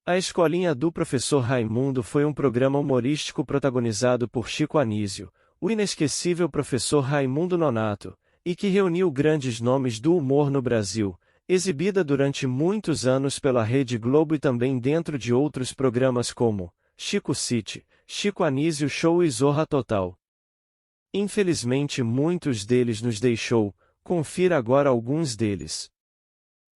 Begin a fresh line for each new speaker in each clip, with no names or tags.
A Escolinha do Professor Raimundo foi um programa humorístico protagonizado por Chico Anísio, o inesquecível professor Raimundo Nonato, e que reuniu grandes nomes do humor no Brasil, exibida durante muitos anos pela Rede Globo e também dentro de outros programas como Chico City, Chico Anísio Show e Zorra Total. Infelizmente muitos deles nos deixou, confira agora alguns deles.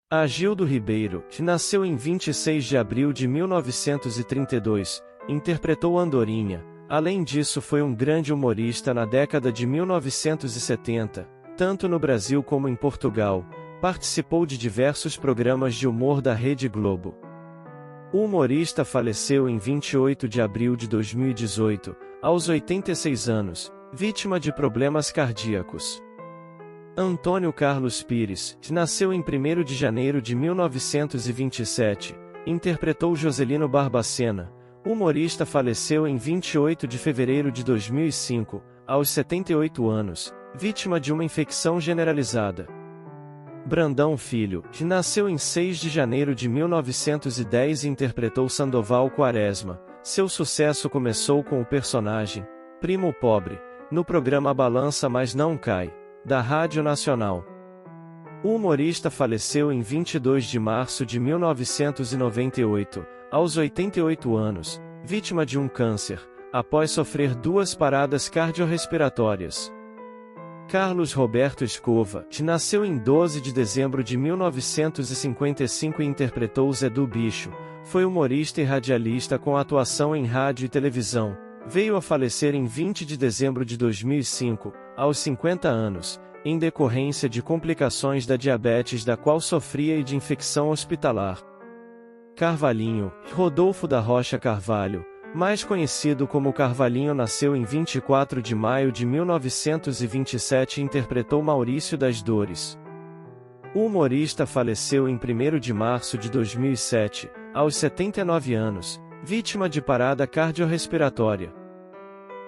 Agildo Ribeiro, que nasceu em 26 de abril de 1932, interpretou Andorinha. Além disso, foi um grande humorista na década de 1970, tanto no Brasil como em Portugal. Participou de diversos programas de humor da Rede Globo. O humorista faleceu em 28 de abril de 2018, aos 86 anos, vítima de problemas cardíacos. Antônio Carlos Pires, que nasceu em 1º de janeiro de 1927, interpretou Joselino Barbacena. O humorista faleceu em 28 de fevereiro de 2005, aos 78 anos, vítima de uma infecção generalizada. Brandão Filho, que nasceu em 6 de janeiro de 1910 e interpretou Sandoval Quaresma. Seu sucesso começou com o personagem Primo Pobre, no programa Balança Mas Não Cai, da Rádio Nacional. O humorista faleceu em 22 de março de 1998, aos 88 anos, vítima de um câncer, após sofrer 2 paradas cardiorrespiratórias. Carlos Roberto Escova, que nasceu em 12 de dezembro de 1955 e interpretou Zé do Bicho, foi humorista e radialista com atuação em rádio e televisão. Veio a falecer em 20 de dezembro de 2005, aos 50 anos, em decorrência de complicações da diabetes da qual sofria e de infecção hospitalar. Carvalhinho, Rodolfo da Rocha Carvalho, mais conhecido como Carvalhinho, nasceu em 24 de maio de 1927 e interpretou Maurício das Dores. O humorista faleceu em 1º de março de 2007, aos 79 anos, vítima de parada cardiorrespiratória.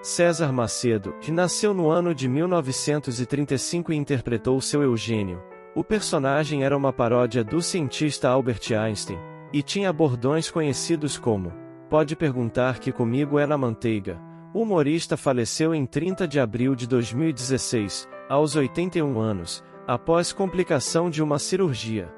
César Macedo, que nasceu no ano de 1935 e interpretou seu Eugênio. O personagem era uma paródia do cientista Albert Einstein, e tinha bordões conhecidos como "Pode perguntar que comigo é na manteiga". O humorista faleceu em 30 de abril de 2016, aos 81 anos, após complicação de uma cirurgia.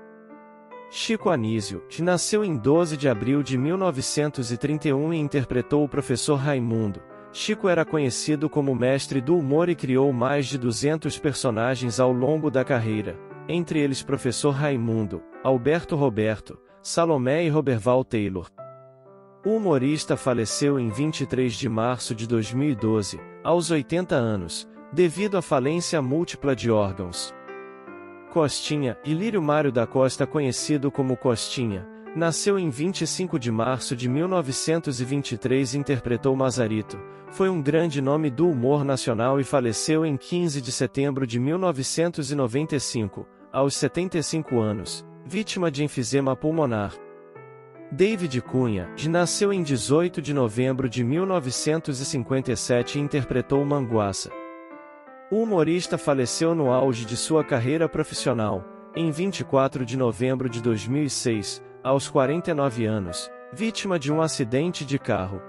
Chico Anísio, que nasceu em 12 de abril de 1931 e interpretou o professor Raimundo. Chico era conhecido como mestre do humor e criou mais de 200 personagens ao longo da carreira, entre eles Professor Raimundo, Alberto Roberto, Salomé e Roberval Taylor. O humorista faleceu em 23 de março de 2012, aos 80 anos, devido à falência múltipla de órgãos. Costinha, Ilírio Mário da Costa, conhecido como Costinha, nasceu em 25 de março de 1923 e interpretou Mazarito. Foi um grande nome do humor nacional e faleceu em 15 de setembro de 1995, aos 75 anos, vítima de enfisema pulmonar. David Cunha, que nasceu em 18 de novembro de 1957 e interpretou Manguaça. O humorista faleceu no auge de sua carreira profissional, em 24 de novembro de 2006, aos 49 anos, vítima de um acidente de carro.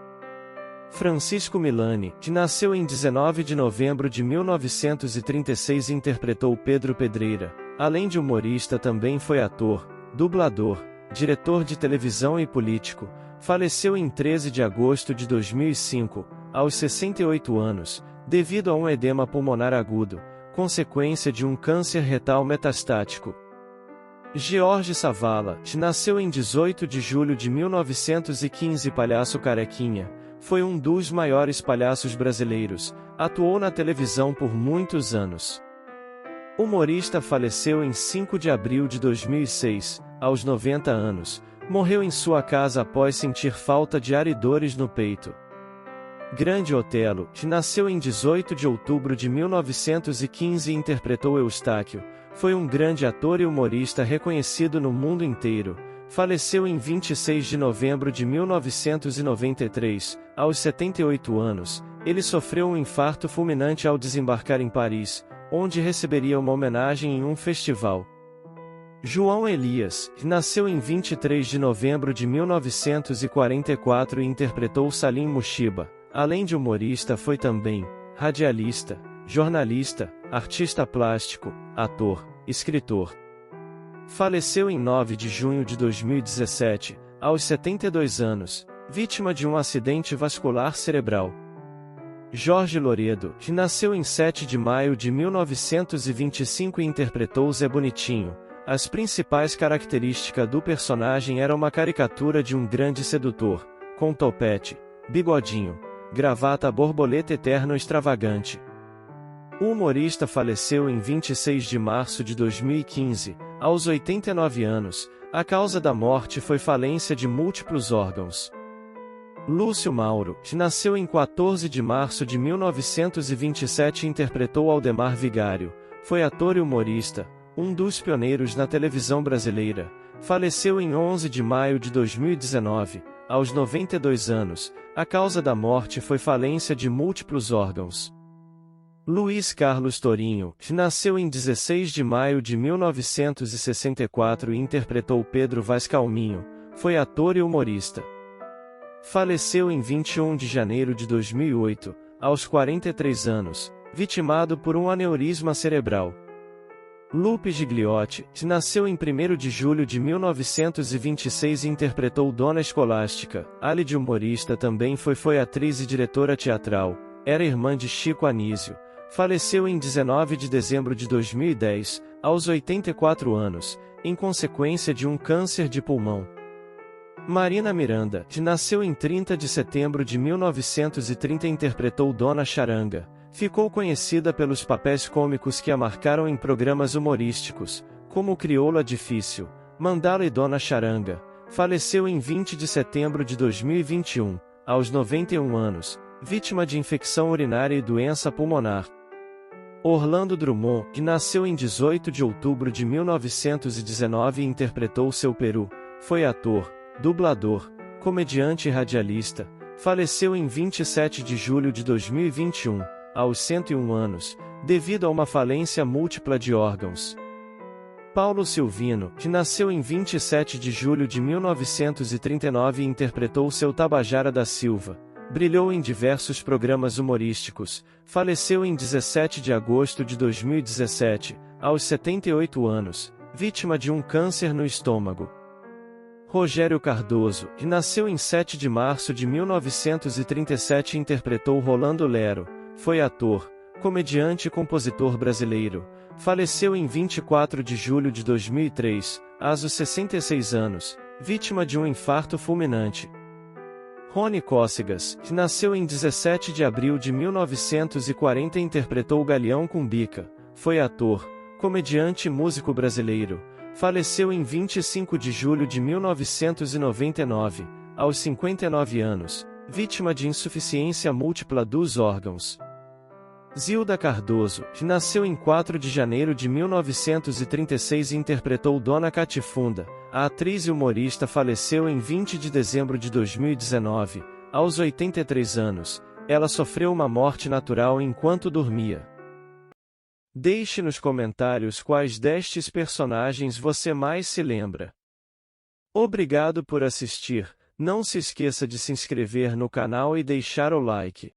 Francisco Milani, que nasceu em 19 de novembro de 1936 e interpretou Pedro Pedreira. Além de humorista, também foi ator, dublador, diretor de televisão e político. Faleceu em 13 de agosto de 2005, aos 68 anos, devido a um edema pulmonar agudo, consequência de um câncer retal metastático. George Savala, que nasceu em 18 de julho de 1915, palhaço carequinha, foi um dos maiores palhaços brasileiros, atuou na televisão por muitos anos. O humorista faleceu em 5 de abril de 2006, aos 90 anos, morreu em sua casa após sentir falta de ar e dores no peito. Grande Otelo, que nasceu em 18 de outubro de 1915 e interpretou Eustáquio, foi um grande ator e humorista reconhecido no mundo inteiro. Faleceu em 26 de novembro de 1993, aos 78 anos. Ele sofreu um infarto fulminante ao desembarcar em Paris, onde receberia uma homenagem em um festival. João Elias, nasceu em 23 de novembro de 1944 e interpretou Salim Mushiba. Além de humorista, foi também radialista, jornalista, artista plástico, ator, escritor. Faleceu em 9 de junho de 2017, aos 72 anos, vítima de um acidente vascular cerebral. Jorge Loredo, que nasceu em 7 de maio de 1925 e interpretou Zé Bonitinho. As principais características do personagem eram uma caricatura de um grande sedutor, com topete, bigodinho, gravata borboleta eterno extravagante. O humorista faleceu em 26 de março de 2015, aos 89 anos. A causa da morte foi falência de múltiplos órgãos. Lúcio Mauro, que nasceu em 14 de março de 1927 e interpretou Aldemar Vigário, foi ator e humorista, um dos pioneiros na televisão brasileira. Faleceu em 11 de maio de 2019, aos 92 anos. A causa da morte foi falência de múltiplos órgãos. Luiz Carlos Torinho, que nasceu em 16 de maio de 1964 e interpretou Pedro Vaz Calminho, foi ator e humorista. Faleceu em 21 de janeiro de 2008, aos 43 anos, vitimado por um aneurisma cerebral. Lupe Gigliotti, que nasceu em 1º de julho de 1926 e interpretou Dona Escolástica. Além de humorista, também foi atriz e diretora teatral. Era irmã de Chico Anísio. Faleceu em 19 de dezembro de 2010, aos 84 anos, em consequência de um câncer de pulmão. Marina Miranda, que nasceu em 30 de setembro de 1930 e interpretou Dona Charanga, ficou conhecida pelos papéis cômicos que a marcaram em programas humorísticos, como Crioula Difícil, Mandala e Dona Charanga. Faleceu em 20 de setembro de 2021, aos 91 anos, vítima de infecção urinária e doença pulmonar. Orlando Drummond, que nasceu em 18 de outubro de 1919 e interpretou Seu Peru, foi ator, dublador, comediante e radialista. Faleceu em 27 de julho de 2021, aos 101 anos, devido a uma falência múltipla de órgãos. Paulo Silvino, que nasceu em 27 de julho de 1939 e interpretou Seu Tabajara da Silva, brilhou em diversos programas humorísticos. Faleceu em 17 de agosto de 2017, aos 78 anos, vítima de um câncer no estômago. Rogério Cardoso, que nasceu em 7 de março de 1937 e interpretou Rolando Lero, foi ator, comediante e compositor brasileiro. Faleceu em 24 de julho de 2003, aos 66 anos, vítima de um infarto fulminante. Rony Cócegas, que nasceu em 17 de abril de 1940 e interpretou Galeão Cumbica, foi ator, comediante e músico brasileiro. Faleceu em 25 de julho de 1999, aos 59 anos, vítima de insuficiência múltipla dos órgãos. Zilda Cardoso, que nasceu em 4 de janeiro de 1936 e interpretou Dona Catifunda, a atriz e humorista, faleceu em 20 de dezembro de 2019, aos 83 anos. Ela sofreu uma morte natural enquanto dormia. Deixe nos comentários quais destes personagens você mais se lembra. Obrigado por assistir, não se esqueça de se inscrever no canal e deixar o like.